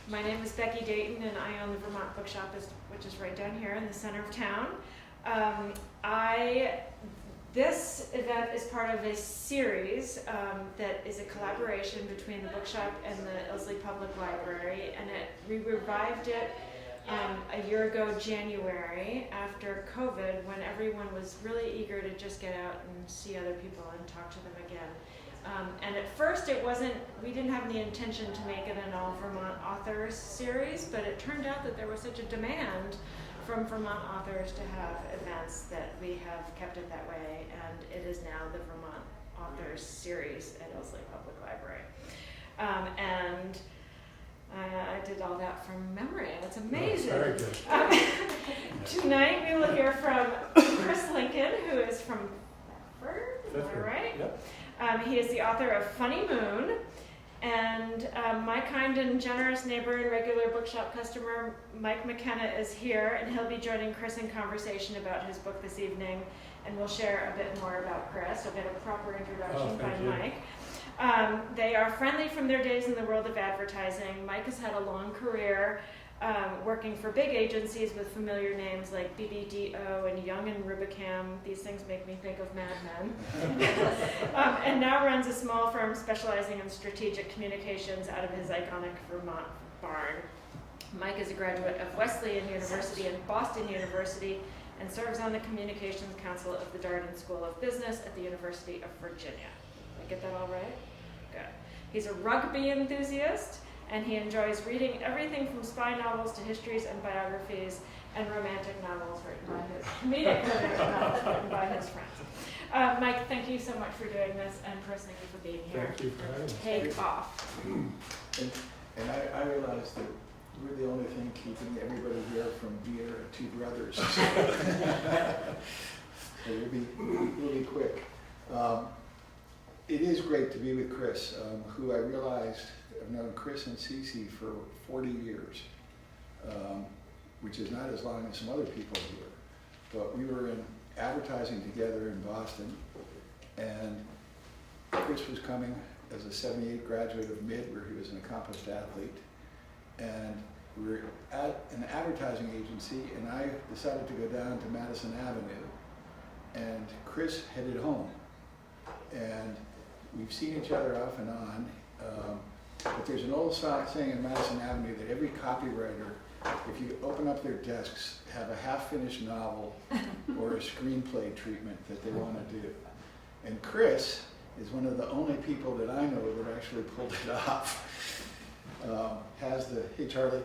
My name is Becky Dayton, and I own the Vermont Book Shop, which is right down here in the center of town. This event is part of a series that is a collaboration between the bookshop and the Ilsley Public Library, and we revived it a year ago, January, after COVID, when everyone was really eager to just get out and see other people and talk to them again. And at first we didn't have any intention to make it an all Vermont authors series, but it turned out that there was such a demand from Vermont authors to have events that we have kept it that way, and it is now the Vermont Authors Series at Ilsley Public Library. And I did all that from memory. It's amazing. Very good. Tonight we will hear from Chris Lincoln, who is from Thetford, am I right? Yep. He is the author of Funny Moon, and my kind and generous neighbor and regular bookshop customer, Mike McKenna, is here, and he'll be joining Chris in conversation about his book this evening, and we'll share a bit more about Chris. I'll get a proper introduction by Mike. They are friendly from their days in the world of advertising. Mike has had a long career working for big agencies with familiar names like BBDO and Young and Rubicam. These things make me think of Mad Men. And now runs a small firm specializing in strategic communications out of his iconic Vermont barn. Mike is a graduate of Wesleyan University and Boston University and serves on the Communications Council of the Darden School of Business at the University of Virginia. Did I get that all right? Good. He's a rugby enthusiast, and he enjoys reading everything from spy novels to histories and biographies and romantic novels written by comedic romantic novels written by his friends. Mike, thank you so much for doing this, and Chris, thank you for being here. Thank you for having us. Take off. And I realized that we're the only thing keeping everybody here from being two brothers. So we'll be quick. It is great to be with Chris, who I realized I've known Chris and Cece for 40 years, which is not as long as some other people here. But we were in advertising together in Boston, and Chris was coming as a 78 graduate of Mid, where he was an accomplished athlete. And we were at an advertising agency, and I decided to go down to Madison Avenue, and Chris headed home. And we've seen each other off and on, but there's an old saying in Madison Avenue that every copywriter, if you open up their desks, have a half-finished novel or a screenplay treatment that they want to do. And Chris is one of the only people that I know that actually pulled it off. Hey Charlie,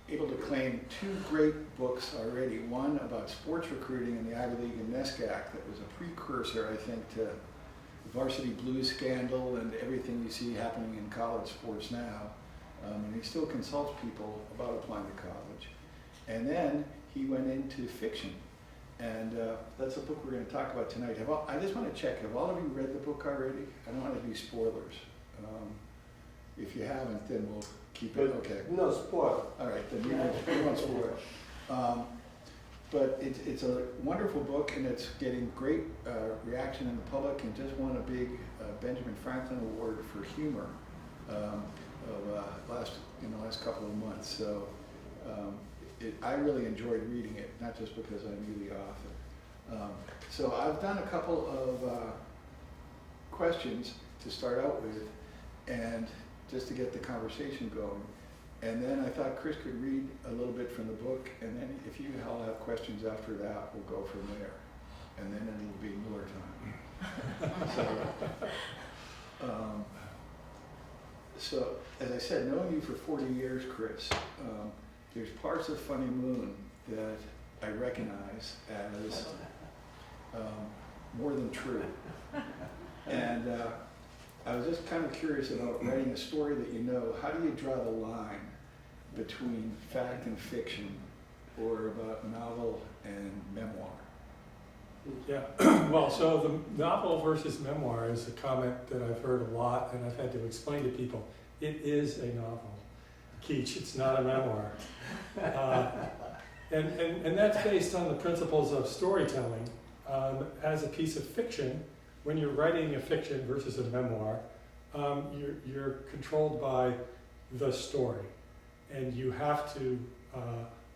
able to claim two great books already. One about sports recruiting in the Ivy League and NESCAC that was a precursor, I think, to the varsity blues scandal and everything you see happening in college sports now. And he still consults people about applying to college. And then he went into fiction. And that's a book we're going to talk about tonight. I just want to check, have all of you read the book already? I don't want to do spoilers. If you haven't, then we'll keep it. Okay. No spoiler. All right, then we won't spoil it. But it's a wonderful book, and it's getting great reaction in the public, and just won a big Benjamin Franklin Award for humor in the last couple of months. So I really enjoyed reading it, not just because I knew the author. So I've done a couple of questions to start out with, and just to get the conversation going. And then I thought Chris could read a little bit from the book, and then if you all have questions after that, we'll go from there. And then it'll be Miller time. So, as I said, knowing you for 40 years, Chris, there's parts of Funny Moon that I recognize as more than true. And I was just kind of curious about writing a story that you know. How do you draw the line between fact and fiction, or about novel and memoir? Yeah, well, so the novel versus memoir is a comment that I've heard a lot, and I've had to explain to people. It is a novel, Keach, it's not a memoir. And that's based on the principles of storytelling. As a piece of fiction, when you're writing a fiction versus a memoir, you're controlled by the story, and you have to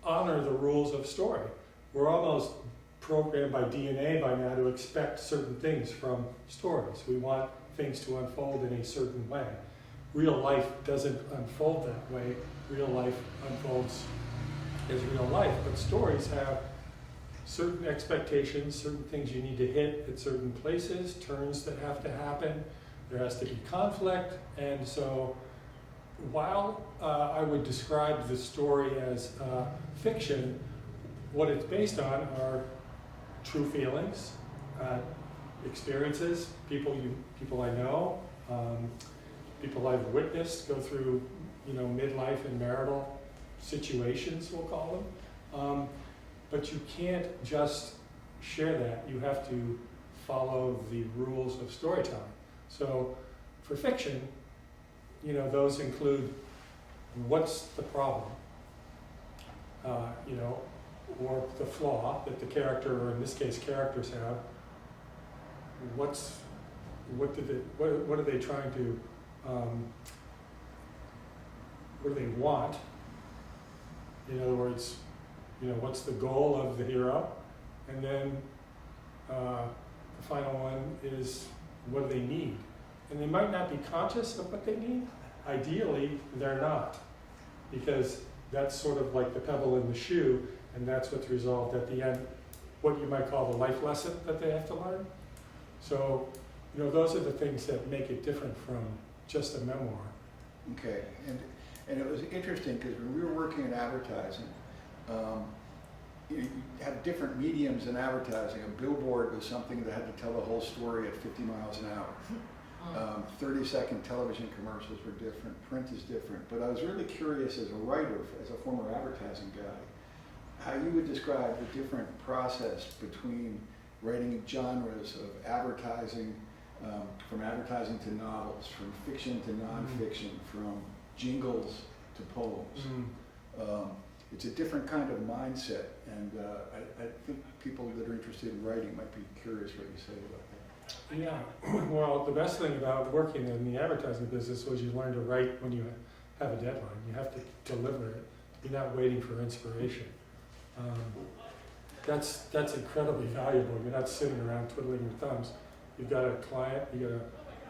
honor the rules of story. We're almost programmed by DNA by now to expect certain things from stories. We want things to unfold in a certain way. Real life doesn't unfold that way. Real life unfolds as real life, but stories have certain expectations, certain things you need to hit at certain places, turns that have to happen, there has to be conflict, and so while I would describe the story as fiction, what it's based on are true feelings, experiences, people I know, people I've witnessed go through, midlife and marital situations, we'll call them. But you can't just share that. You have to follow the rules of storytelling. So for fiction, those include what's the problem, or the flaw that the character, or in this case characters have. What are they trying to, what do they want? In other words, what's the goal of the hero? And then the final one is, what do they need? And they might not be conscious of what they need. Ideally, they're not, because that's sort of like the pebble in the shoe, and that's what's resolved at the end, what you might call the life lesson that they have to learn. So, those are the things that make it different from just a memoir. Okay, and it was interesting because when we were working in advertising, you have different mediums in advertising. A billboard was something that had to tell the whole story at 50 miles an hour. 30-second television commercials were different, print is different. But I was really curious as a writer, as a former advertising guy, how you would describe the different process between writing genres of advertising, from advertising to novels, from fiction to nonfiction, from jingles to poems. It's a different kind of mindset, and I think people that are interested in writing might be curious what you say about that. Yeah, well, the best thing about working in the advertising business was you learn to write when you have a deadline. You have to deliver it. You're not waiting for inspiration. That's incredibly valuable. You're not sitting around twiddling your thumbs. You've got a client, you've got an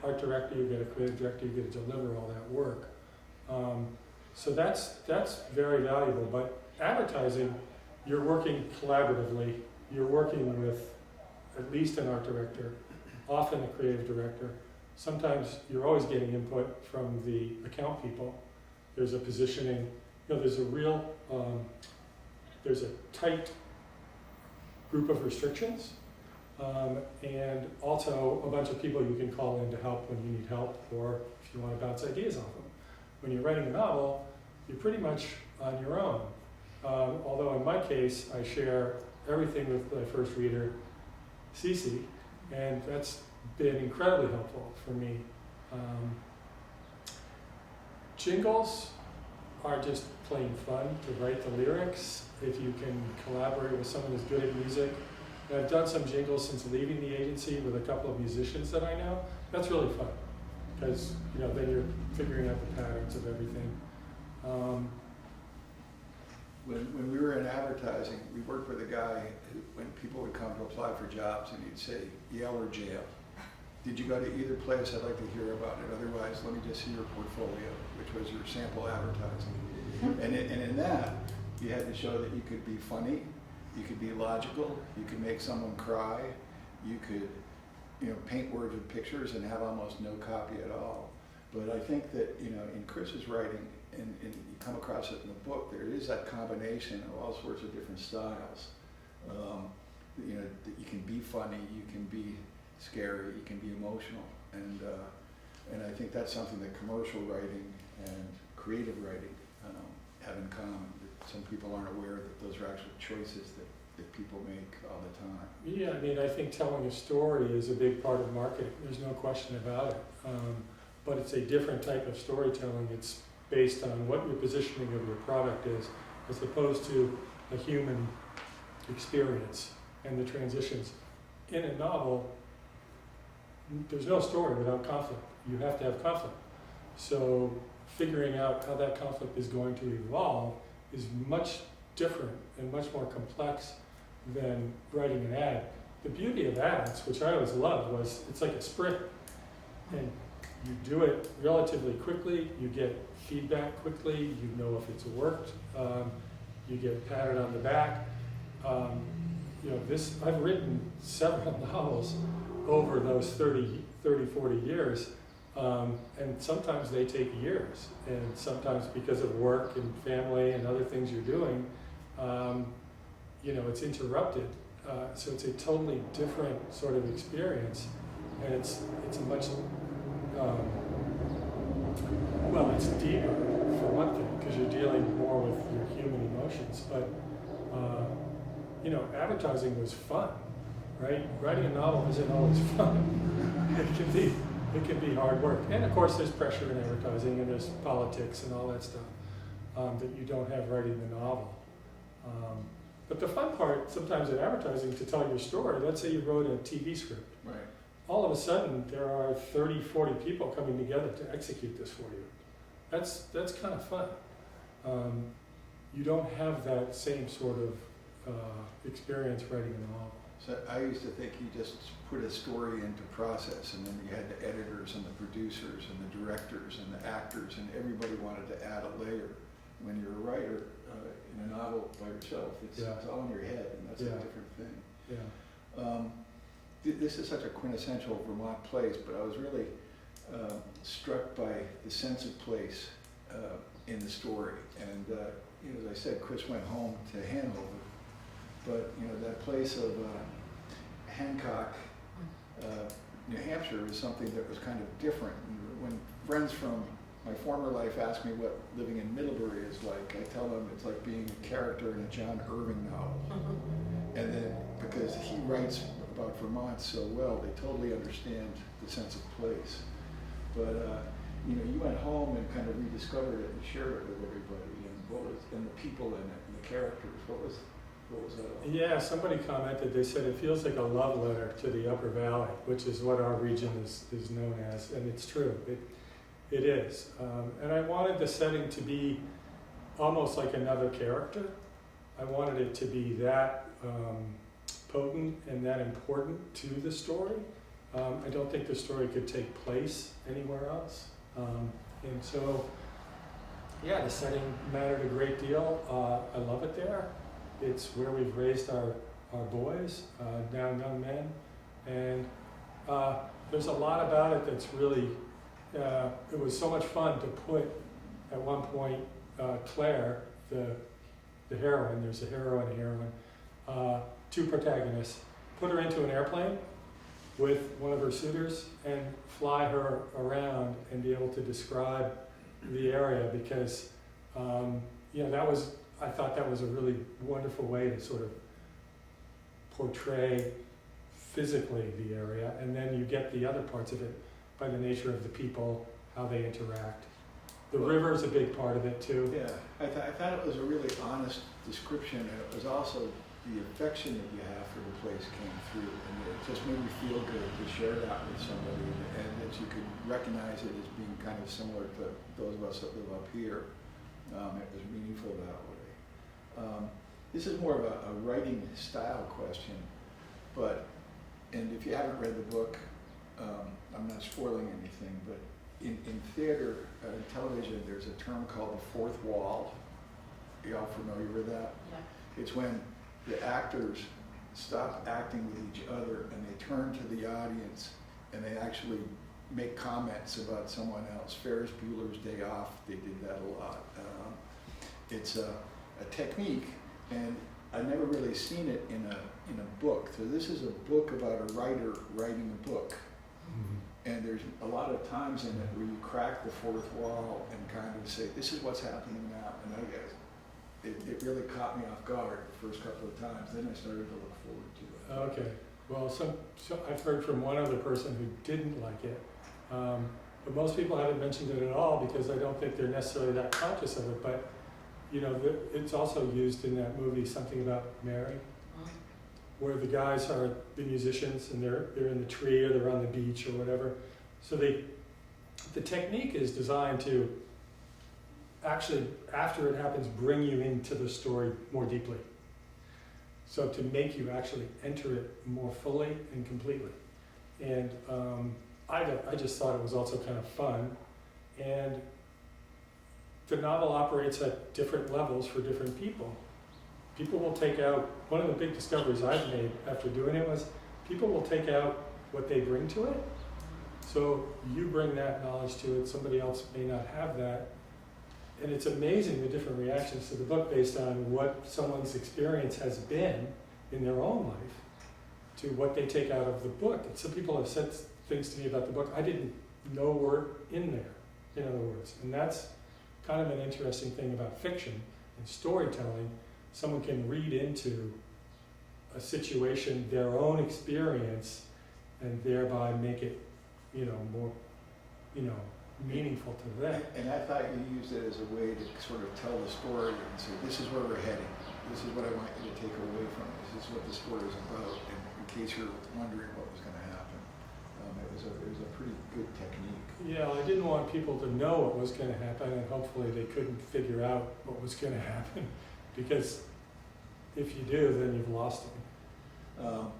art director, you've got a creative director, you've got to deliver all that work. So that's very valuable. But advertising, you're working collaboratively. You're working with at least an art director, often a creative director. Sometimes you're always getting input from the account people. There's a positioning, there's a real, there's a tight group of restrictions, and also a bunch of people you can call in to help when you need help, or if you want to bounce ideas off them. When you're writing a novel, you're pretty much on your own. Although in my case, I share everything with my first reader, Cece, and that's been incredibly helpful for me. Jingles are just plain fun to write the lyrics if you can collaborate with someone who's good at music. And I've done some jingles since leaving the agency with a couple of musicians that I know. That's really fun because then you're figuring out the patterns of everything. When we were in advertising, we worked with a guy who, when people would come to apply for jobs, and he'd say, Yale or jail. Did you go to either place? I'd like to hear about it. Otherwise, let me just see your portfolio, which was your sample advertising. And in that, you had to show that you could be funny, you could be logical, you could make someone cry, you could paint words with pictures and have almost no copy at all. But I think that, in Chris's writing, and you come across it in the book, there is that combination of all sorts of different styles. That you can be funny, you can be scary, you can be emotional, and I think that's something that commercial writing and creative writing have in common. That some people aren't aware that those are actual choices that people make all the time. Yeah, I think telling a story is a big part of marketing. There's no question about it. But it's a different type of storytelling. It's based on what your positioning of your product is, as opposed to a human experience and the transitions. In a novel, there's no story without conflict. You have to have conflict. So figuring out how that conflict is going to evolve is much different and much more complex than writing an ad. The beauty of ads, which I always loved, was it's like a sprint. And you do it relatively quickly, you get feedback quickly, you know if it's worked, you get patted on the back. I've written several novels over those 30, 40 years, and sometimes they take years, and sometimes because of work and family and other things you're doing, it's interrupted. So it's a totally different sort of experience, and it's a much, it's deeper for one thing, because you're dealing more with your human emotions, but advertising was fun, right? Writing a novel isn't always fun. It can be hard work. And of course there's pressure in advertising, and there's politics and all that stuff that you don't have writing the novel. But the fun part sometimes in advertising, to tell your story, let's say you wrote a TV script. Right. All of a sudden there are 30, 40 people coming together to execute this for you. That's kind of fun. You don't have that same sort of experience writing a novel. So I used to think you just put a story into process, and then you had the editors and the producers and the directors and the actors, and everybody wanted to add a layer. When you're a writer in a novel by yourself, it's all in your head, and that's a different thing. Yeah. This is such a quintessential Vermont place, but I was really struck by the sense of place in the story. And as I said, Chris went home to Hanover, but that place of Hancock, New Hampshire, is something that was kind of different. And when friends from my former life ask me what living in Middlebury is like, I tell them it's like being a character in a John Irving novel. And then, because he writes about Vermont so well, they totally understand the sense of place. But you went home and kind of rediscovered it and shared it with everybody, and the people in it, and the characters. What was that about? Yeah, somebody commented, they said it feels like a love letter to the Upper Valley, which is what our region is known as, and it's true. It is. And I wanted the setting to be almost like another character. I wanted it to be that potent and that important to the story. I don't think the story could take place anywhere else. And so, the setting mattered a great deal. I love it there. It's where we've raised our boys, now young men. And there's a lot about it that's really, it was so much fun to put, at one point, Claire, the heroine, there's a hero and a heroine, two protagonists, put her into an airplane with one of her suitors and fly her around and be able to describe the area, because I thought that was a really wonderful way to sort of portray physically the area, and then you get the other parts of it by the nature of the people, how they interact. The river's a big part of it too. Yeah, I thought it was a really honest description, and it was also the affection that you have for the place came through, and it just made me feel good to share that with somebody, and that you could recognize it as being kind of similar to those of us that live up here. It was meaningful that way. This is more of a writing style question, and if you haven't read the book, I'm not spoiling anything, but in theater and television, there's a term called the fourth wall. Are y'all familiar with that? Yeah. It's when the actors stop acting with each other and they turn to the audience and they actually make comments about someone else. Ferris Bueller's Day Off, they did that a lot. It's a technique, and I've never really seen it in a book. So this is a book about a writer writing a book. Mm-hmm. And there's a lot of times in it where you crack the fourth wall and kind of say, this is what's happening now. And I guess it really caught me off guard the first couple of times. Then I started to look forward to it. Okay. Well, so I've heard from one other person who didn't like it. But most people haven't mentioned it at all because I don't think they're necessarily that conscious of it. But, it's also used in that movie, Something About Mary. where the guys are the musicians and they're in the tree or they're on the beach or whatever. So the technique is designed to actually, after it happens, bring you into the story more deeply. So to make you actually enter it more fully and completely. And I just thought it was also kind of fun. And the novel operates at different levels for different people. People will take out, one of the big discoveries I've made after doing it was people will take out what they bring to it. So you bring that knowledge to it, somebody else may not have that. And it's amazing the different reactions to the book based on what someone's experience has been in their own life to what they take out of the book. And some people have said things to me about the book I didn't know were in there, in other words. And that's kind of an interesting thing about fiction and storytelling. Someone can read into a situation, their own experience, and thereby make it, more, meaningful to them. And I thought you used it as a way to sort of tell the story and say, this is where we're heading. This is what I want you to take away from it. This is what the story is about. And in case you're wondering what was going to happen, it was a pretty good technique. Yeah, I didn't want people to know what was going to happen, and hopefully they couldn't figure out what was going to happen, because if you do, then you've lost them.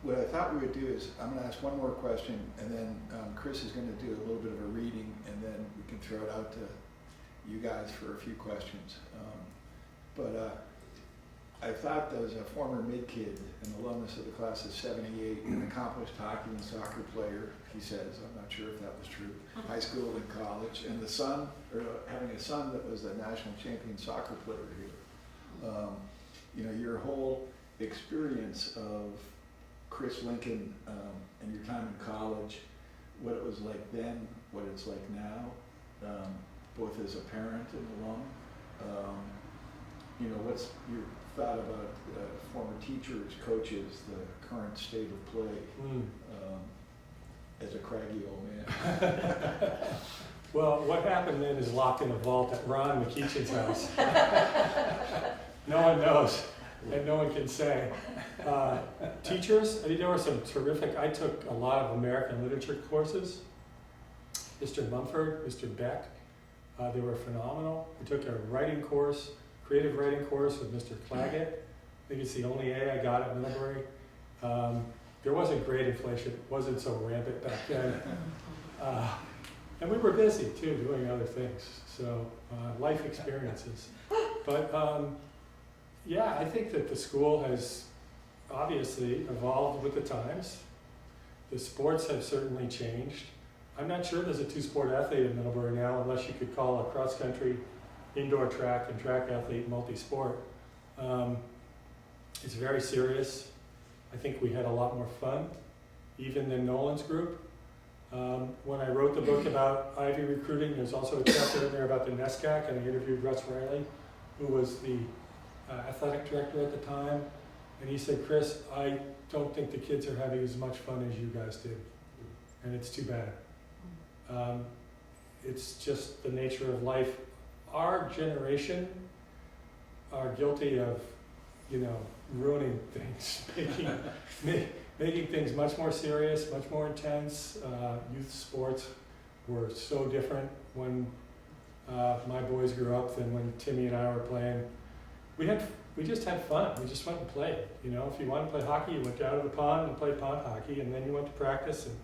What I thought we would do is, I'm going to ask one more question, and then Chris is going to do a little bit of a reading, and then we can throw it out to you guys for a few questions. I thought there was a former mid-kid, an alumnus of the class of '78, an accomplished hockey and soccer player, he says, I'm not sure if that was true, high school and college, and having a son that was the national champion soccer player here. Your whole experience of Chris Lincoln and your time in college, what it was like then, what it's like now, both as a parent and alum. What's your thought about former teachers, coaches, the current state of play as a craggy old man? Well, what happened then is locked in a vault at Ron McKeechan's house. No one knows, and no one can say. Teachers, there were some terrific, I took a lot of American literature courses. Mr. Mumford, Mr. Beck, they were phenomenal. I took a writing course, creative writing course with Mr. Claggett. I think it's the only A I got at Middlebury. There wasn't grade inflation, it wasn't so rampant back then. And we were busy too, doing other things. So life experiences. But yeah, I think that the school has obviously evolved with the times. The sports have certainly changed. I'm not sure there's a two-sport athlete in Middlebury now, unless you could call a cross-country, indoor track, and track athlete multi-sport. It's very serious. I think we had a lot more fun, even than Nolan's group. When I wrote the book about Ivy recruiting, there's also a chapter in there about the NESCAC, and I interviewed Russ Riley, who was the athletic director at the time, and he said, Chris, I don't think the kids are having as much fun as you guys did, and it's too bad. It's just the nature of life. Our generation are guilty of, ruining things, making things much more serious, much more intense. Youth sports were so different when my boys grew up than when Timmy and I were playing. We just had fun. We just went and played. If you wanted to play hockey, you went down to the pond and played pond hockey, and then you went to practice. And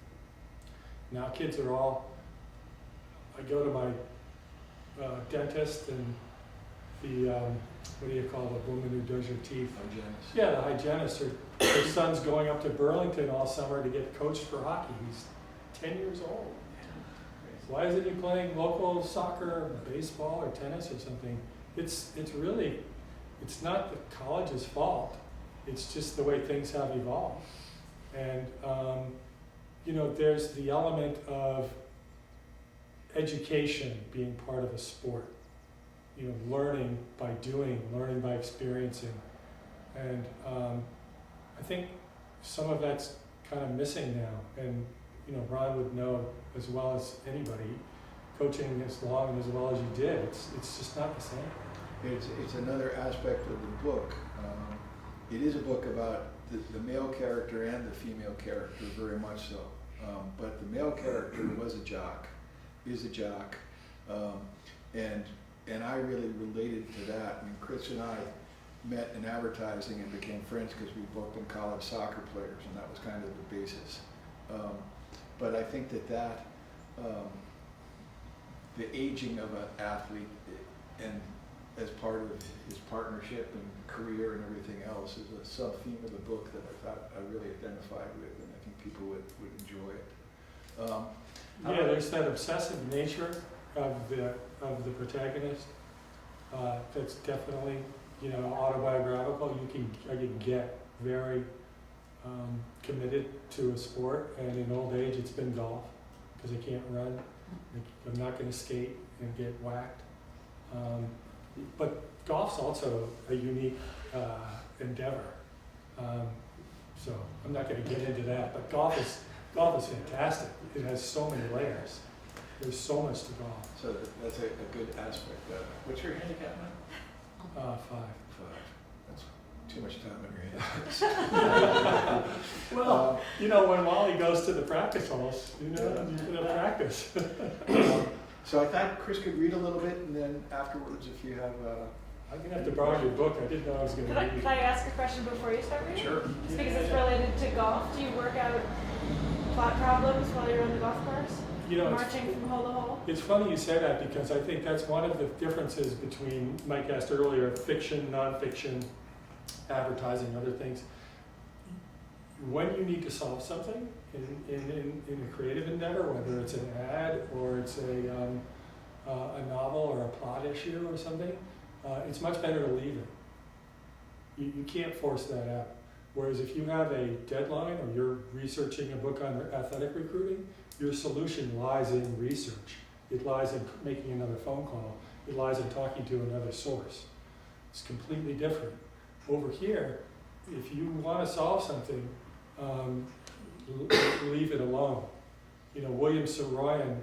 now kids are all. I go to my dentist and the what do you call the woman who does your teeth? Hygienist. Yeah, the hygienist. Her son's going up to Burlington all summer to get coached for hockey. He's 10 years old. Why isn't he playing local soccer, or baseball, or tennis or something? It's really, it's not the college's fault. It's just the way things have evolved. And there's the element of education being part of a sport. Learning by doing, learning by experiencing. And I think some of that's kind of missing now. And, Ron would know as well as anybody, coaching as long and as well as you did, it's just not the same. It's another aspect of the book. it is a book about the male character and the female character, very much so. But the male character was a jock, is a jock, and I really related to that. I mean, Chris and I met in advertising and became friends because we both been college soccer players, and that was kind of the basis. But I think that the aging of an athlete and as part of his partnership and career and everything else is a sub-theme of the book that I thought I really identified with, and I think people would enjoy it. Yeah, there's that obsessive nature of the protagonist that's definitely, you know, autobiographical. I can get very committed to a sport, and in old age it's been golf because I can't run. I'm not going to skate and get whacked. But golf's also a unique endeavor. So I'm not going to get into that. But golf is fantastic. It has so many layers. There's so much to golf. So that's a good aspect. What's your handicap now? 5. That's too much time on your hands. Well, you know, when Wally goes to the practice holes, you know, you're going to practice. So I thought Chris could read a little bit, and then afterwards, if you have... I'm going to have to borrow your book. I didn't know I was going to read it. Could I ask a question before you start reading? Sure. It's because it's related to golf. Do you work out plot problems while you're on the golf course? You know, Marching from hole to hole? it's funny you say that because I think that's one of the differences between, Mike asked earlier, fiction, nonfiction, advertising, other things. When you need to solve something in a creative endeavor, whether it's an ad or it's a novel or a plot issue or something, it's much better to leave it. You can't force that out. Whereas if you have a deadline or you're researching a book on athletic recruiting, your solution lies in research. It lies in making another phone call. It lies in talking to another source. It's completely different. Over here, if you want to solve something, leave it alone. You know, William Saroyan,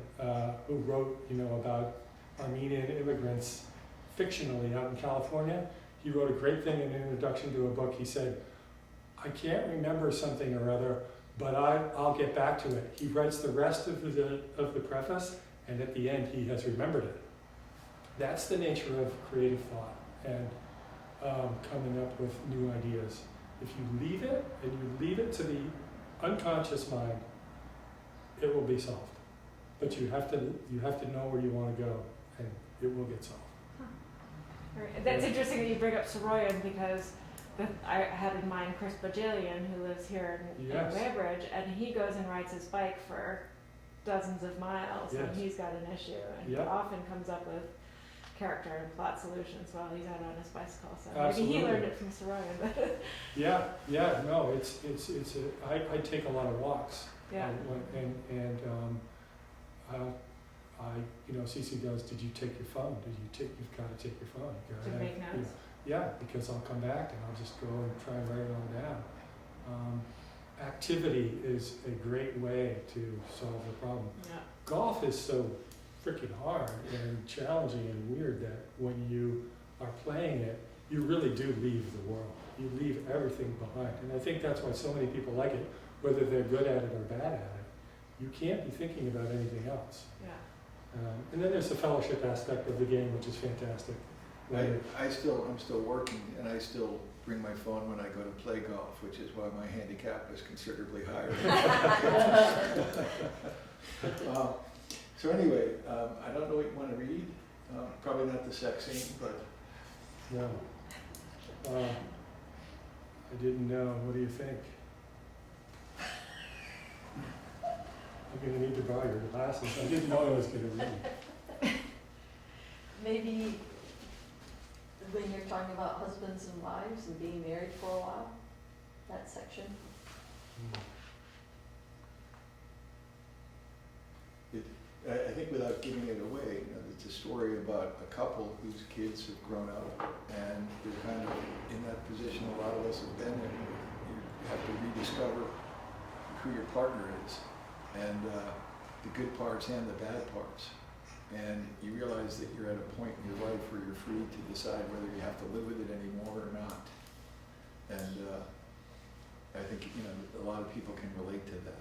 who wrote, you know, about Armenian immigrants fictionally out in California, he wrote a great thing in an introduction to a book. He said, I can't remember something or other, but I'll get back to it. He writes the rest of the preface, and at the end he has remembered it. That's the nature of creative thought and coming up with new ideas. If you leave it, and you leave it to the unconscious mind, it will be solved. But you have to know where you want to go, and it will get solved. Right. That's interesting that you bring up Saroyan because I had in mind Chris Bajalian, who lives here in Weybridge, and he goes and rides his bike for dozens of miles when he's got an issue, and he often comes up with character and plot solutions while he's out on his bicycle. So maybe he learned it from Saroyan. No, I take a lot of walks. Yeah. You know, Cece goes, did you take your phone? You've got to take your phone. To make notes? You know, yeah, because I'll come back and I'll just go and try and write it all down. Activity is a great way to solve the problem. Yeah. Golf is so freaking hard and challenging and weird that when you are playing it, you really do leave the world. You leave everything behind. And I think that's why so many people like it, whether they're good at it or bad at it. You can't be thinking about anything else. Yeah. And then there's the fellowship aspect of the game, which is fantastic. I'm still working, and I still bring my phone when I go to play golf, which is why my handicap is considerably higher. So anyway, I don't know what you want to read. Probably not the sex scene, but... No. I didn't know. What do you think? I'm going to need to borrow your glasses. I didn't know I was going to read. Maybe when you're talking about husbands and wives and being married for a while, that section. I think without giving it away, you know, it's a story about a couple whose kids have grown up, and they're kind of in that position a lot of us have been in. You have to rediscover who your partner is, and the good parts and the bad parts. And you realize that you're at a point in your life where you're free to decide whether you have to live with it anymore or not. And lot of people can relate to that.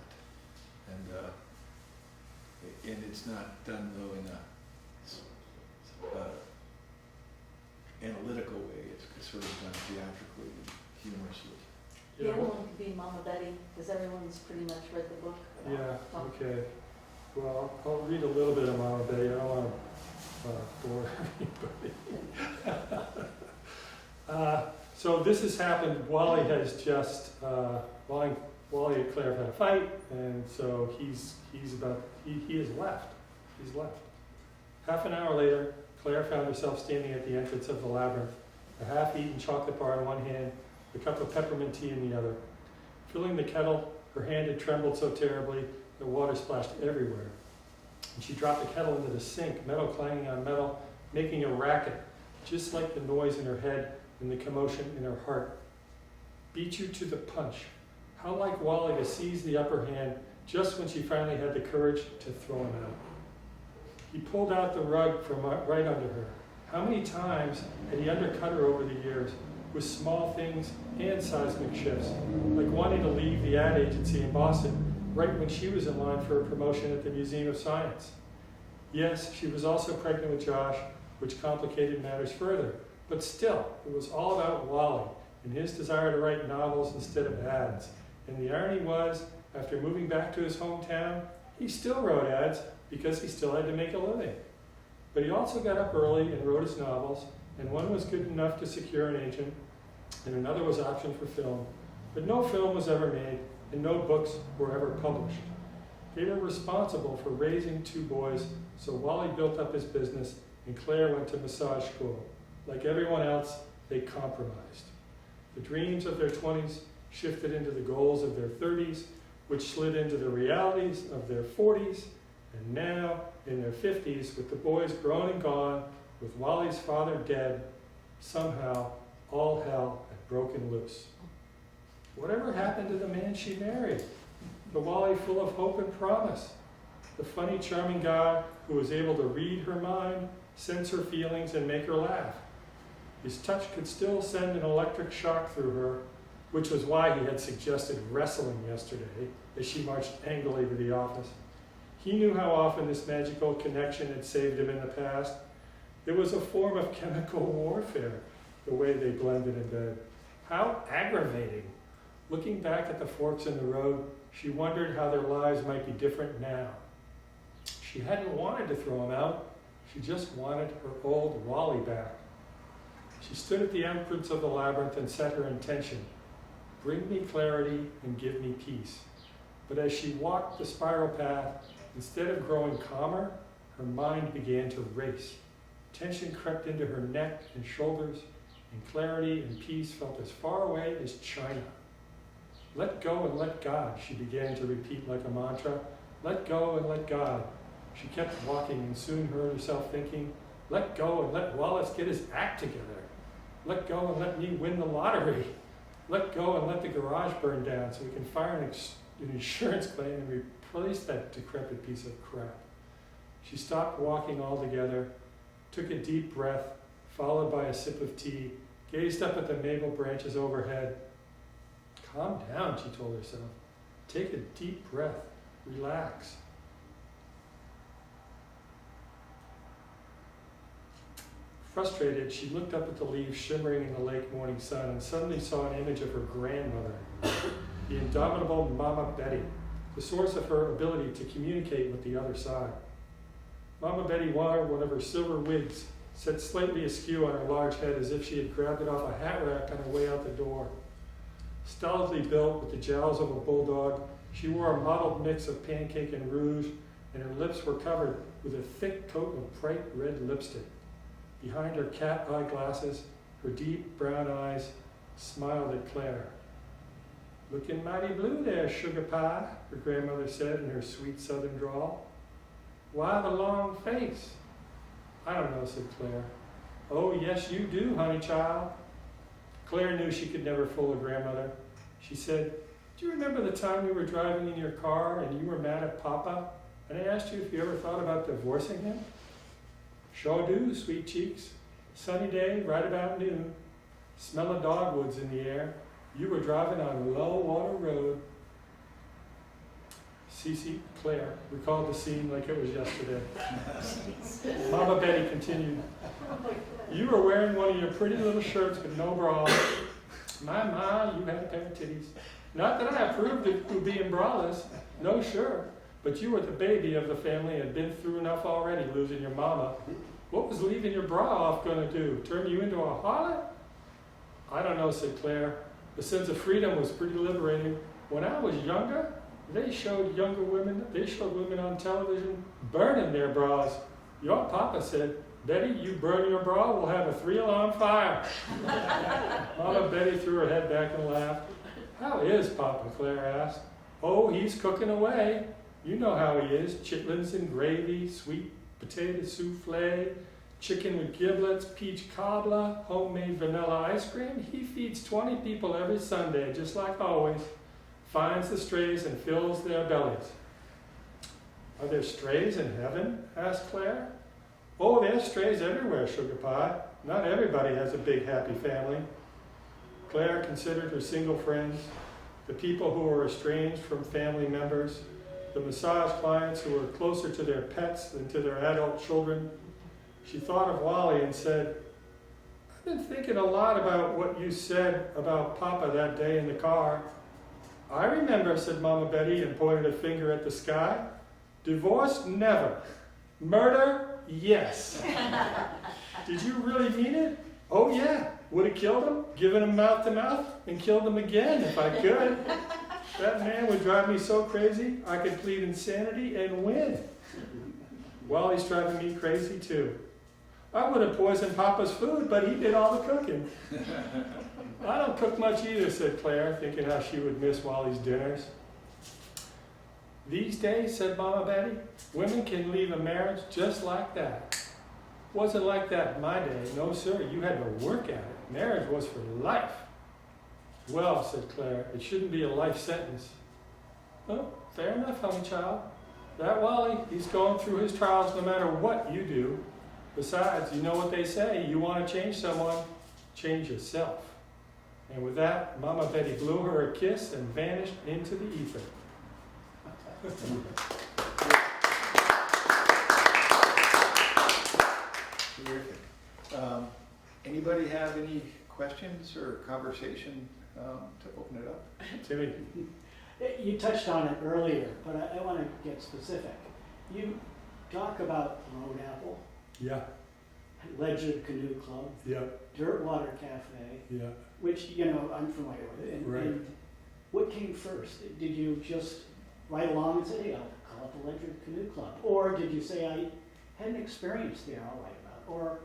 And it's not done though in a analytical way. It's sort of done theatrically and humorously. The other one could be Mama Betty, because everyone's pretty much read the book. Yeah, okay. Well, I'll read a little bit of Mama Betty. I don't want to bore anybody. So this has happened. Wally has just, Wally and Claire have had a fight, and so he has left. He's left. Half an hour later, Claire found herself standing at the entrance of the labyrinth, a half-eaten chocolate bar in one hand, a cup of peppermint tea in the other. Filling the kettle, her hand had trembled so terribly that water splashed everywhere. And she dropped the kettle into the sink, metal clanging on metal, making a racket, just like the noise in her head and the commotion in her heart. Beat you to the punch. How like Wally to seize the upper hand just when she finally had the courage to throw him out. He pulled out the rug from right under her. How many times had he undercut her over the years with small things and seismic shifts, like wanting to leave the ad agency in Boston right when she was in line for a promotion at the Museum of Science. Yes, she was also pregnant with Josh, which complicated matters further, but still, it was all about Wally and his desire to write novels instead of ads. And the irony was, after moving back to his hometown, he still wrote ads because he still had to make a living. But he also got up early and wrote his novels, and one was good enough to secure an agent, and another was optioned for film. But no film was ever made, and no books were ever published. They were responsible for raising two boys, so Wally built up his business, and Claire went to massage school. Like everyone else, they compromised. The dreams of their 20s shifted into the goals of their 30s, which slid into the realities of their 40s, and now, in their 50s, with the boys grown and gone, with Wally's father dead, somehow all hell had broken loose. Whatever happened to the man she married? The Wally full of hope and promise? The funny, charming guy who was able to read her mind, sense her feelings, and make her laugh? His touch could still send an electric shock through her, which was why he had suggested wrestling yesterday as she marched angrily to the office. He knew how often this magical connection had saved him in the past. It was a form of chemical warfare, the way they blended in bed. How aggravating. Looking back at the forks in the road, she wondered how their lives might be different now. She hadn't wanted to throw him out. She just wanted her old Wally back. She stood at the entrance of the labyrinth and set her intention. Bring me clarity and give me peace. But as she walked the spiral path, instead of growing calmer, her mind began to race. Tension crept into her neck and shoulders, and clarity and peace felt as far away as China. Let go and let God, she began to repeat like a mantra. Let go and let God. She kept walking and soon heard herself thinking, let go and let Wallace get his act together. Let go and let me win the lottery. Let go and let the garage burn down so we can file an insurance claim and replace that decrepit piece of crap. She stopped walking altogether, took a deep breath, followed by a sip of tea, gazed up at the maple branches overhead. Calm down, she told herself. Take a deep breath. Relax. Frustrated, she looked up at the leaves shimmering in the late morning sun and suddenly saw an image of her grandmother, the indomitable Mama Betty, the source of her ability to communicate with the other side. Mama Betty wore one of her silver wigs, set slightly askew on her large head as if she had grabbed it off a hat rack on her way out the door. Stolidly built with the jowls of a bulldog, she wore a mottled mix of pancake and rouge, and her lips were covered with a thick coat of bright red lipstick. Behind her cat eye glasses, her deep brown eyes smiled at Claire. Looking mighty blue there, sugar pie, her grandmother said in her sweet southern drawl. Why the long face? I don't know, said Claire. Oh, yes, you do, honey child. Claire knew she could never fool a grandmother. She said, do you remember the time we were driving in your car and you were mad at Papa? And I asked you if you ever thought about divorcing him? Sure do, sweet cheeks. Sunny day, right about noon. Smell of dogwoods in the air. You were driving on a low water road. Cece, Claire, recalled the scene like it was yesterday. Mama Betty continued, "You were wearing one of your pretty little shirts with no bra. My, you had a pair of titties. Not that I approved of you being braless, no sure, but you were the baby of the family and had been through enough already losing your mama. What was leaving your bra off going to do? Turn you into a harlot?" "I don't know," said Claire. "The sense of freedom was pretty liberating. When I was younger, they showed women on television burning their bras. Your papa said, 'Betty, you burn your bra, we'll have a 3-alarm fire.'" Mama Betty threw her head back and laughed. "How is Papa?" Claire asked. "Oh, he's cooking away. You know how he is. Chitlins and gravy, sweet potato souffle, chicken with giblets, peach cobbler, homemade vanilla ice cream. He feeds 20 people every Sunday, just like always. Finds the strays and fills their bellies." "Are there strays in heaven?" asked Claire. "Oh, there's strays everywhere, Sugar Pie. Not everybody has a big, happy family." Claire considered her single friends, the people who were estranged from family members, the massage clients who were closer to their pets than to their adult children. She thought of Wally and said, "I've been thinking a lot about what you said about Papa that day in the car." "I remember," said Mama Betty and pointed a finger at the sky. "Divorce, never. Murder, yes." "Did you really mean it?" "Oh yeah, would have killed him, given him mouth to mouth, and killed him again if I could. That man would drive me so crazy, I could plead insanity and win. Wally's driving me crazy too. I would have poisoned Papa's food, but he did all the cooking." "I don't cook much either," said Claire, thinking how she would miss Wally's dinners. "These days," said Mama Betty, "women can leave a marriage just like that. Wasn't like that in my day. No, sir, you had to work at it. Marriage was for life." "Well," said Claire, "it shouldn't be a life sentence." "Oh, fair enough, honey child. That Wally, he's going through his trials no matter what you do. Besides, you know what they say, you want to change someone, change yourself." And with that, Mama Betty blew her a kiss and vanished into the ether. Terrific. Anybody have any questions or conversation to open it up? Timmy? You touched on it earlier, but I want to get specific. You talk about Road Apple, Yeah, Ledger Canoe Club, yeah, Dirt Water Cafe, yeah. which, I'm familiar with. Right. And what came first? Did you just write along and say, "Hey, I'll call it the Ledger Canoe Club"? Or did you say, "I had an experience there I'll write about"? Or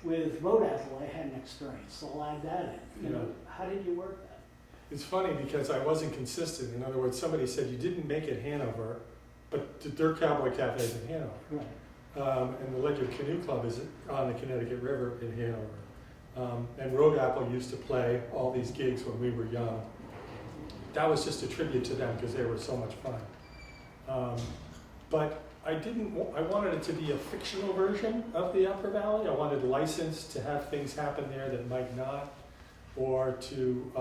with Road Apple, I had an experience, so I'll add that in. How did you work that? It's funny because I wasn't consistent. In other words, somebody said, "You didn't make it Hanover, but the Dirt Cowboy Cafe is in Hanover." Right. And the Ledger Canoe Club is on the Connecticut River in Hanover. And Road Apple used to play all these gigs when we were young. That was just a tribute to them because they were so much fun. But I wanted it to be a fictional version of the Upper Valley. I wanted license to have things happen there that might not, or to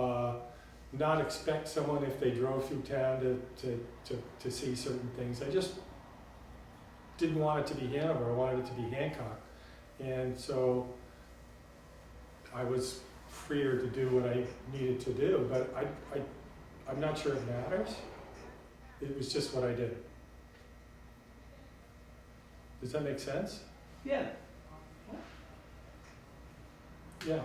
not expect someone if they drove through town to see certain things. I just didn't want it to be Hanover, I wanted it to be Hancock. And so I was freer to do what I needed to do, but I'm not sure it matters. It was just what I did. Does that make sense? Yeah. Yeah.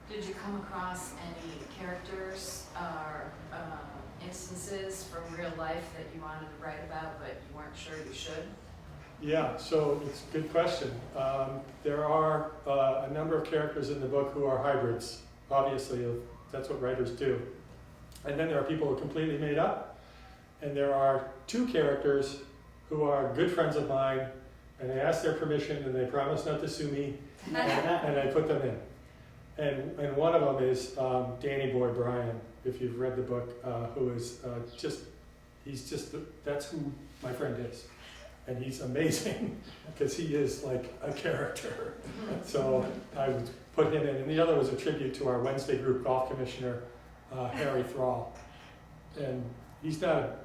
Did you come across any characters or instances from real life that you wanted to write about but you weren't sure you should? Yeah, so it's a good question. There are a number of characters in the book who are hybrids. Obviously, that's what writers do. And then there are people who are completely made up. And there are 2 characters who are good friends of mine, and they ask their permission, and they promise not to sue me, and I put them in. And one of them is Danny Boy Bryan, if you've read the book, who is that's who my friend is. And he's amazing because he is like a character. So I would put him in. And the other was a tribute to our Wednesday group golf commissioner, Harry Thrall. And he's not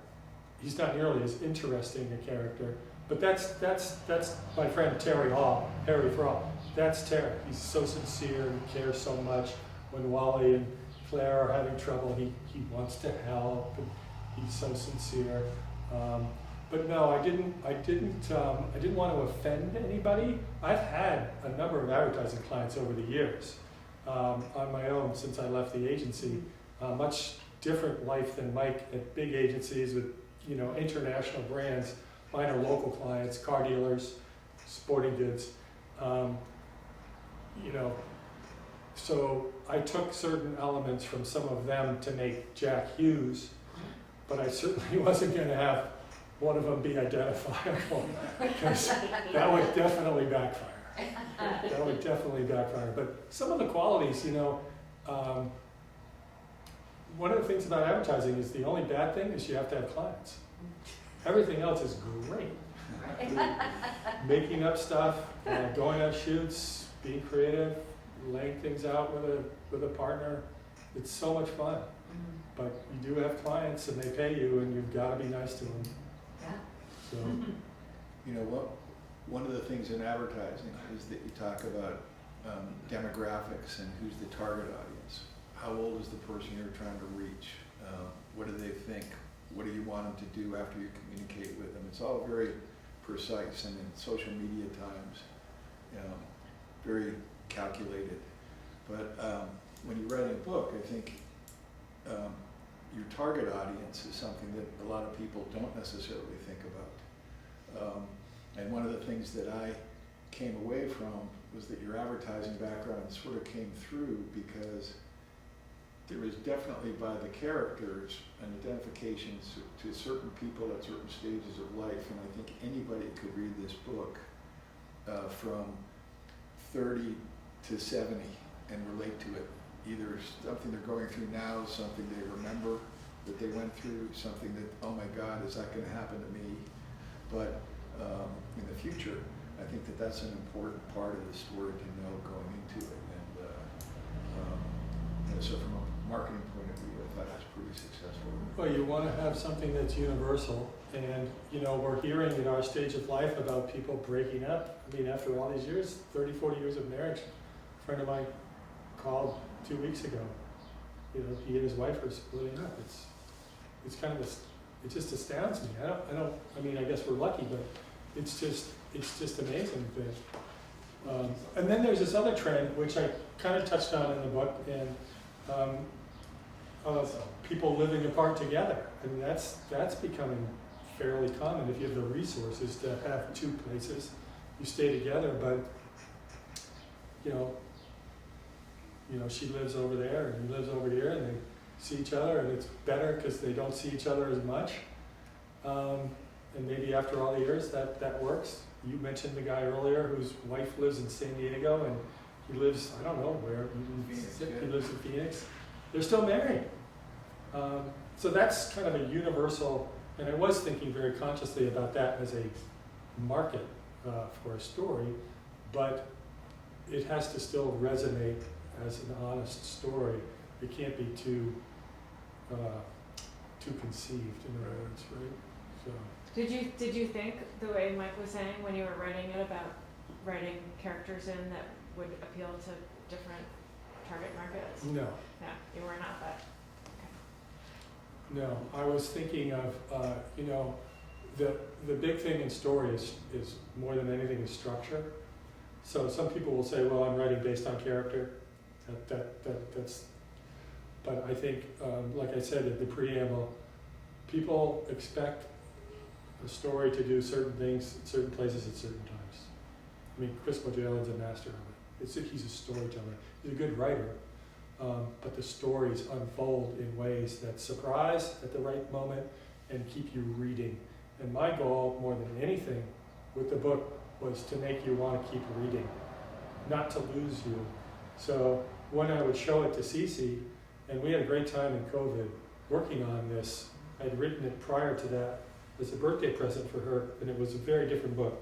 he's not nearly as interesting a character. But that's my friend Harry Thrall. That's Terry. He's so sincere and cares so much. When Wally and Claire are having trouble, he wants to help, and he's so sincere. But no, I didn't want to offend anybody. I've had a number of advertising clients over the years, on my own since I left the agency. Much different life than Mike at big agencies with, international brands. Mine are local clients, car dealers, sporting goods. So I took certain elements from some of them to make Jack Hughes, but I certainly wasn't going to have one of them be identifiable, because that would definitely backfire. But some of the qualities, one of the things about advertising is the only bad thing is you have to have clients. Everything else is great. Making up stuff, going on shoots, being creative, laying things out with a partner. It's so much fun. But you do have clients and they pay you, and you've got to be nice to them. Yeah. So. You know what? One of the things in advertising is that you talk about demographics and who's the target audience. How old is the person you're trying to reach? What do they think? What do you want them to do after you communicate with them? It's all very precise, and in social media times, very calculated. But when you're writing a book, I think your target audience is something that a lot of people don't necessarily think about. And one of the things that I came away from was that your advertising background sort of came through, because there is definitely by the characters an identification to certain people at certain stages of life, and I think anybody could read this book from 30 to 70 and relate to it. Either something they're going through now, something they remember that they went through, something that, oh my God, is that going to happen to me? But in the future, I think that that's an important part of the story to know going into it. And so from a marketing point of view, I thought it was pretty successful. Well, you want to have something that's universal, and we're hearing in our stage of life about people breaking up. I mean, after all these years, 30, 40 years of marriage, a friend of mine called 2 weeks ago. He and his wife are splitting up. It's kind of it just astounds me. I guess we're lucky, but it's just amazing that. And then there's this other trend, which I kind of touched on in the book, and people living apart together. I mean, that's becoming fairly common if you have the resources to have two places. You stay together, but she lives over there and he lives over here, and they see each other, and it's better because they don't see each other as much. And maybe after all the years that works. You mentioned the guy earlier whose wife lives in San Diego, and he lives, I don't know where, he lives in Phoenix. They're still married. So that's kind of a universal, and I was thinking very consciously about that as a market for a story, but it has to still resonate as an honest story. It can't be too conceived, in other words, right? So. Did you think, the way Mike was saying when you were writing it, about writing characters in that would appeal to different target markets? No. No, you were not that. Okay. No, I was thinking of, the big thing in story is more than anything is structure. So some people will say, well, I'm writing based on character. That's. But I think, like I said in the preamble, people expect a story to do certain things at certain places at certain times. I mean, Chris Mojalen's a master of it. He's a storyteller. He's a good writer, but the stories unfold in ways that surprise at the right moment and keep you reading. And my goal, more than anything, with the book was to make you want to keep reading, not to lose you. So when I would show it to Cece, and we had a great time in COVID working on this. I'd written it prior to that as a birthday present for her, and it was a very different book.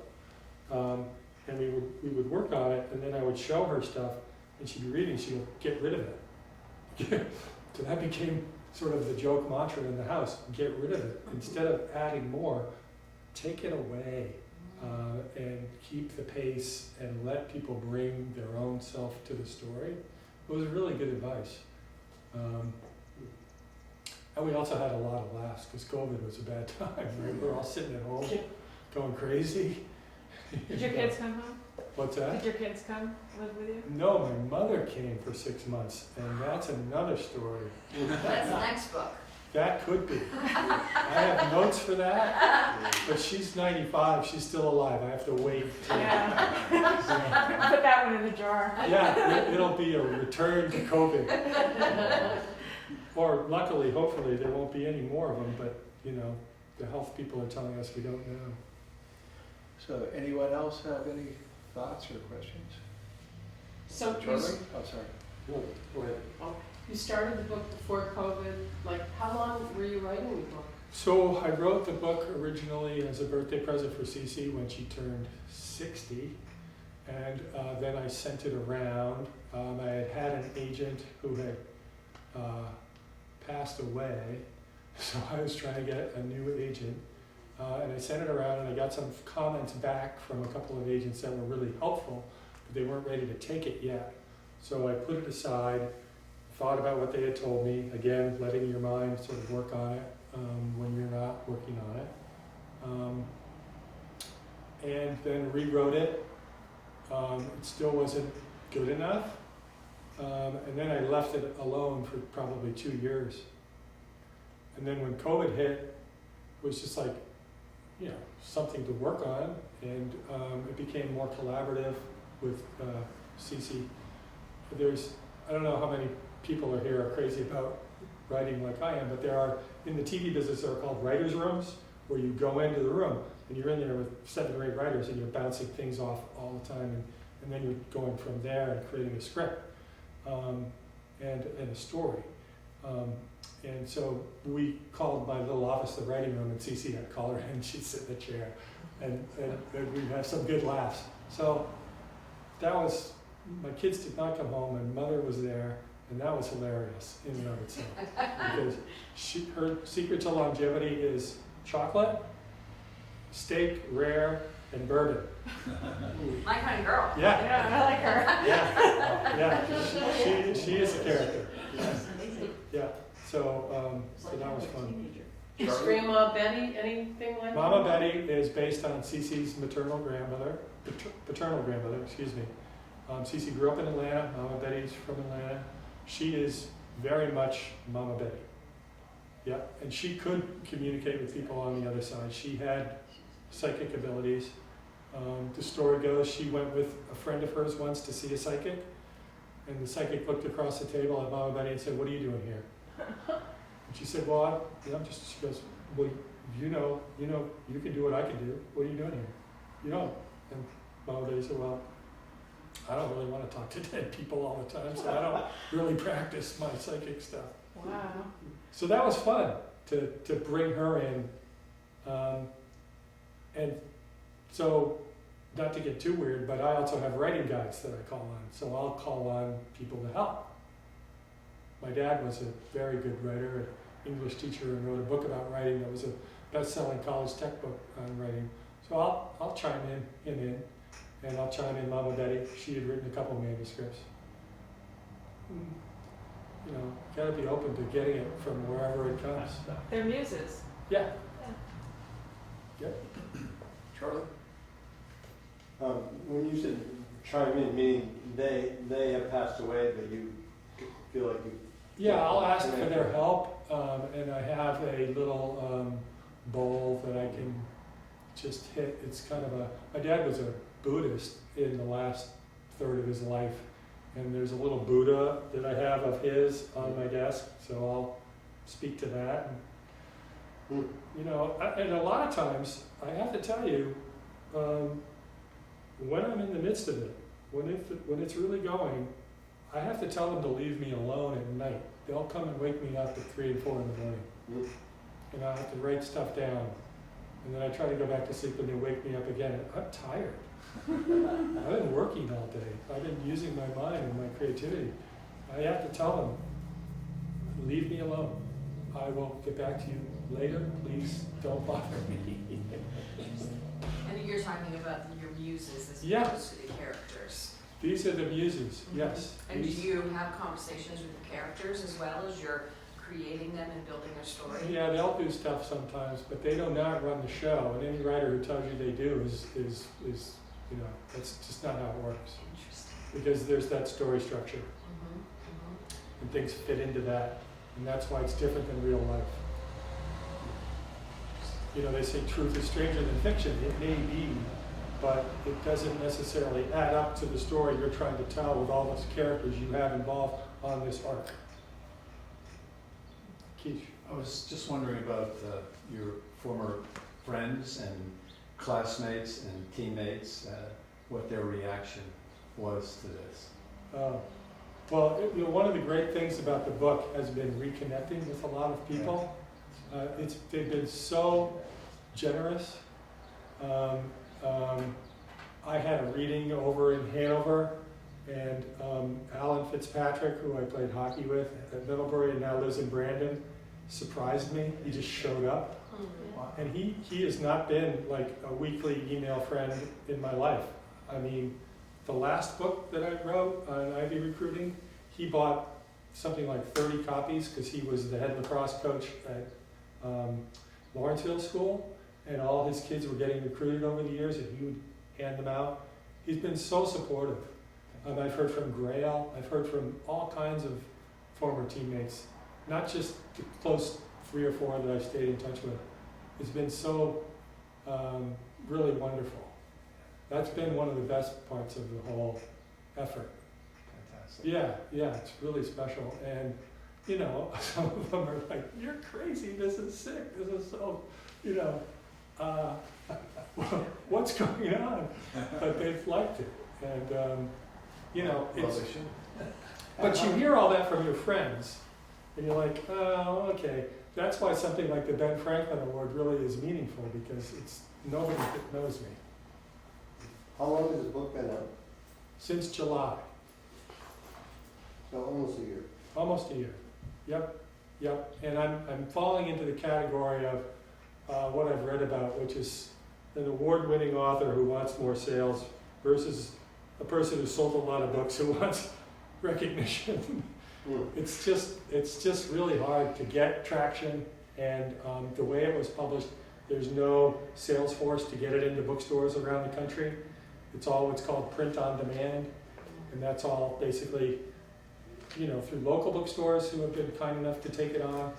And we would work on it, and then I would show her stuff, and she'd be reading, she'd go, get rid of it. So that became sort of the joke mantra in the house, get rid of it. Instead of adding more, take it away and keep the pace and let people bring their own self to the story. It was really good advice. And we also had a lot of laughs because COVID was a bad time. Right? We were all sitting at home going crazy. Did your kids come home? What's that? Did your kids come live with you? No, my mother came for 6 months, and that's another story. That's the next book. That could be. I have notes for that, but she's 95. She's still alive. I have to wait. Yeah. Put that one in the jar. Yeah, it'll be a return to COVID. Or luckily, hopefully, there won't be any more of them, but you know, the health people are telling us we don't know. So anyone else have any thoughts or questions? So Charlie? Oh, sorry. Go ahead. you started the book before COVID. Like, how long were you writing the book? So I wrote the book originally as a birthday present for Cece when she turned 60, and then I sent it around. I had an agent who had passed away, so I was trying to get a new agent, and I sent it around, and I got some comments back from a couple of agents that were really helpful, but they weren't ready to take it yet. So I put it aside, thought about what they had told me, again, letting your mind sort of work on it when you're not working on it, and then rewrote it. It still wasn't good enough, and then I left it alone for probably 2 years. And then when COVID hit, it was just like, you know, something to work on, and it became more collaborative with Cece. I don't know how many people are here are crazy about writing like I am, but there are, in the TV business, there are called writers' rooms, where you go into the room, and you're in there with 7 or 8 writers, and you're bouncing things off all the time, and then you're going from there and creating a script and a story. And so we called my little office the writing room, and Cece had to call her in, and she'd sit in the chair, and we'd have some good laughs. So that was, my kids did not come home, and Mother was there, and that was hilarious in and of itself. Because her secret to longevity is chocolate, steak, rare, and bourbon. My kind of girl. Yeah, Yeah, I like her. yeah. She is a character. Yeah. So that was fun. Is Grandma Betty anything like Mama that? Betty is based on Cece's paternal grandmother. Excuse me. Cece grew up in Atlanta. Mama Betty's from Atlanta. She is very much Mama Betty. Yeah, and she could communicate with people on the other side. She had psychic abilities. The story goes, she went with a friend of hers once to see a psychic, and the psychic looked across the table at Mama Betty and said, "What are you doing here?" And she said, "Well, she goes, well, you know, you can do what I can do. What are you doing here? You know." And Mama Betty said, "Well, I don't really want to talk to dead people all the time, so I don't really practice my psychic stuff." Wow. So that was fun to bring her in. And so, not to get too weird, but I also have writing guides that I call on. So I'll call on people to help. My dad was a very good writer, an English teacher, and wrote a book about writing that was a best-selling college textbook on writing. So I'll chime in, and I'll chime in Mama Betty. She had written a couple manuscripts. You know, gotta be open to getting it from wherever it comes. They're muses. Yeah. Yep. Charlie? When you said chime in, meaning they have passed away, but you feel like you... Yeah, I'll ask for their help, and I have a little bowl that I can just hit. It's kind of my dad was a Buddhist in the last third of his life, and there's a little Buddha that I have of his on my desk, so I'll speak to that. And, you know, and a lot of times, I have to tell you, when I'm in the midst of it, when it's really going, I have to tell them to leave me alone at night. They'll come and wake me up at 3 and 4 in the morning. And I have to write stuff down. And then I try to go back to sleep and they wake me up again. I'm tired. I've been working all day. I've been using my mind and my creativity. I have to tell them, leave me alone. I will get back to you later. Please don't bother me. And you're talking about your muses as Yeah. opposed to the characters. These are the muses, yes. And do These- you have conversations with the characters as well as you're creating them and building their story? Yeah, they'll do stuff sometimes, but they do not run the show. And any writer who tells you they do is you know, that's just not how it works. Interesting. Because there's that story structure, Mm-hmm. and things fit into that. And that's why it's different than real life. You know, they say truth is stranger than fiction. It may be, but it doesn't necessarily add up to the story you're trying to tell with all those characters you have involved on this arc. Keith? I was just wondering about your former friends and classmates and teammates, what their reaction was to this. Well, you know, one of the great things about the book has been reconnecting with a lot of people. They've been so generous. I had a reading over in Hanover, and Alan Fitzpatrick, who I played hockey with at Middlebury and now lives in Brandon, surprised me. He just showed up. And he has not been like a weekly email friend in my life. I mean, the last book that I wrote on Ivy recruiting, he bought something like 30 copies because he was the head lacrosse coach at Lawrenceville School, and all his kids were getting recruited over the years, and he would hand them out. He's been so supportive. I've heard from Grail. I've heard from all kinds of former teammates, not just the close 3 or 4 that I've stayed in touch with. It's been so really wonderful. That's been one of the best parts of the whole effort. Fantastic. Yeah, it's really special. And, you know, some of them are like, you're crazy, this is sick, this is so, you know, what's going on? But they've liked it. And, you know, Well, it's, they should. but you hear all that from your friends, and you're like, oh, okay. That's why something like the Ben Franklin Award really is meaningful, because it's nobody that knows me. How long has the book been out? Since July, So almost a year. almost a year. Yep. And I'm falling into the category of what I've read about, which is an award-winning author who wants more sales versus a person who sold a lot of books who wants recognition. It's just really hard to get traction, and the way it was published, there's no sales force to get it into bookstores around the country. It's all what's called print on demand, and that's all basically, you know, through local bookstores who have been kind enough to take it on,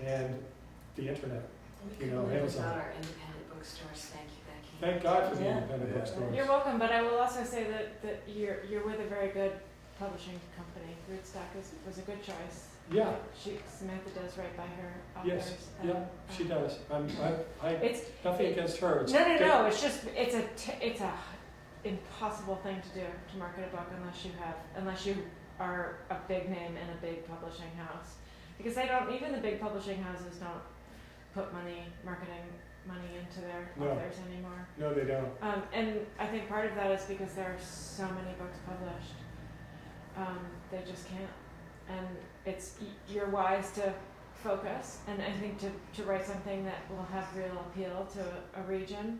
and the internet. We You know, couldn't live Amazon. without our independent bookstores. Thank you, Becky. Thank God for the Yeah. independent Yeah. bookstores. You're welcome, but I will also say that you're with a very good publishing company. Rootstock was a good choice. Yeah. Samantha does right by her Yes, authors. yeah, she does. I It's nothing against her. It's no. It's just it's a impossible thing to do, to market a book unless you are a big name in a big publishing house, because even the big publishing houses don't put marketing money into their No. authors anymore. No, they don't. And I think part of that is because there are so many books published. They just can't. And you're wise to focus, and I think to write something that will have real appeal to a region.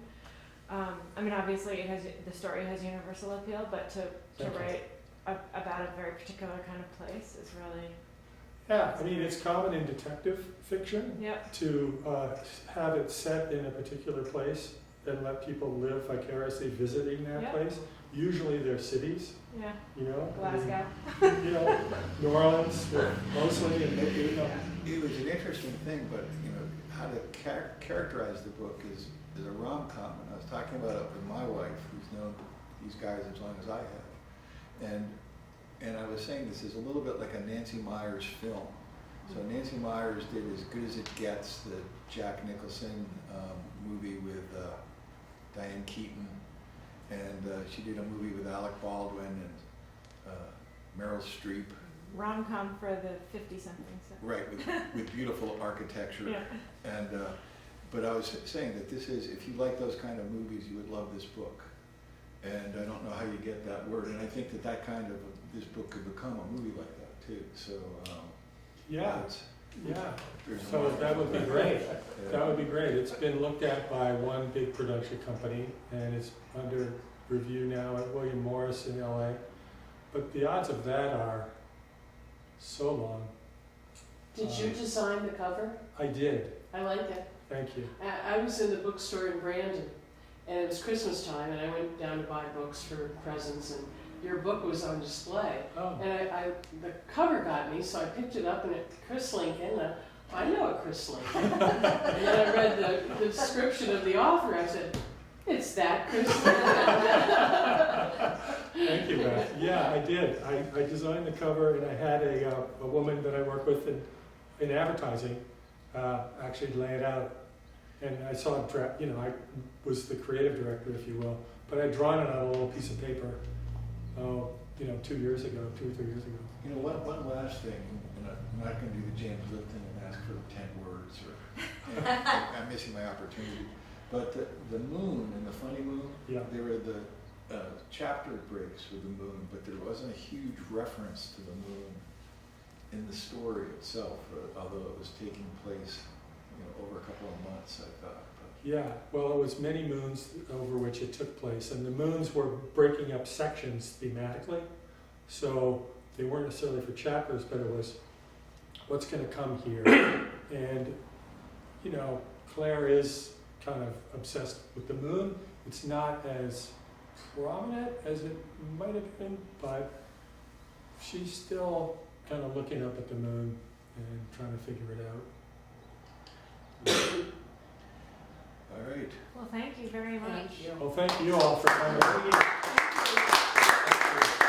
I mean, obviously the story has universal appeal, but to Thank you. write about a very particular kind of place is really, Yeah, I mean, it's common in detective fiction yep. to have it set in a particular place and let people live vicariously visiting that Yep. place. Usually they're cities, Yeah, you know. Glasgow. You know, New Orleans, mostly, and you know. It was an interesting thing, but you know how to characterize the book is a rom-com. And I was talking about it with my wife, who's known these guys as long as I have, and I was saying this is a little bit like a Nancy Meyers film. So Nancy Meyers did As Good as It Gets, the Jack Nicholson movie with Diane Keaton, and she did a movie with Alec Baldwin and Meryl Streep. Rom-com for the 50-somethings. Right, with beautiful architecture. Yeah. And but I was saying that this is, if you like those kind of movies, you would love this book. And I don't know how you get that word, and I think that kind of this book could become a movie like that too. So Yeah, it's yeah. extras. and So whatnot. that would be great. Yeah. That would be great. It's been looked at by one big production company, and it's under review now at William Morris in LA. But the odds of that are so long. Did you design the cover? I did. I like it. Thank you. I was in the bookstore in Brandon, and it was Christmas time, and I went down to buy books for presents, and your book was on display. Oh, And the cover got me, so I picked it up, and it, Chris Lincoln, I know a Chris Lincoln. And then I read the description of the author, I said, it's that Chris Lincoln. thank you, Beth. Yeah, I did. I designed the cover, and I had a woman that I work with in advertising actually lay it out. And I saw it, I was the creative director, if you will, but I'd drawn it on a little piece of paper, 2 years ago, 2 or 3 years ago. You know, one last thing, and I'm not going to do the James Lipton and ask for 10 words, or I'm missing my opportunity. But the moon and the funny moon, Yeah. there were the chapter breaks with the moon, but there wasn't a huge reference to the moon in the story itself, although it was taking place, over a couple of months, I thought. Yeah, well, it was many moons over which it took place, and the moons were breaking up sections thematically, so they weren't necessarily for chapters, but it was what's going to come here. And, Claire is kind of obsessed with the moon. It's not as prominent as it might have been, but she's still kind of looking up at the moon and trying to figure it out. All right. Well, thank you very much. Thank you. Well, thank you all for coming. Thank you.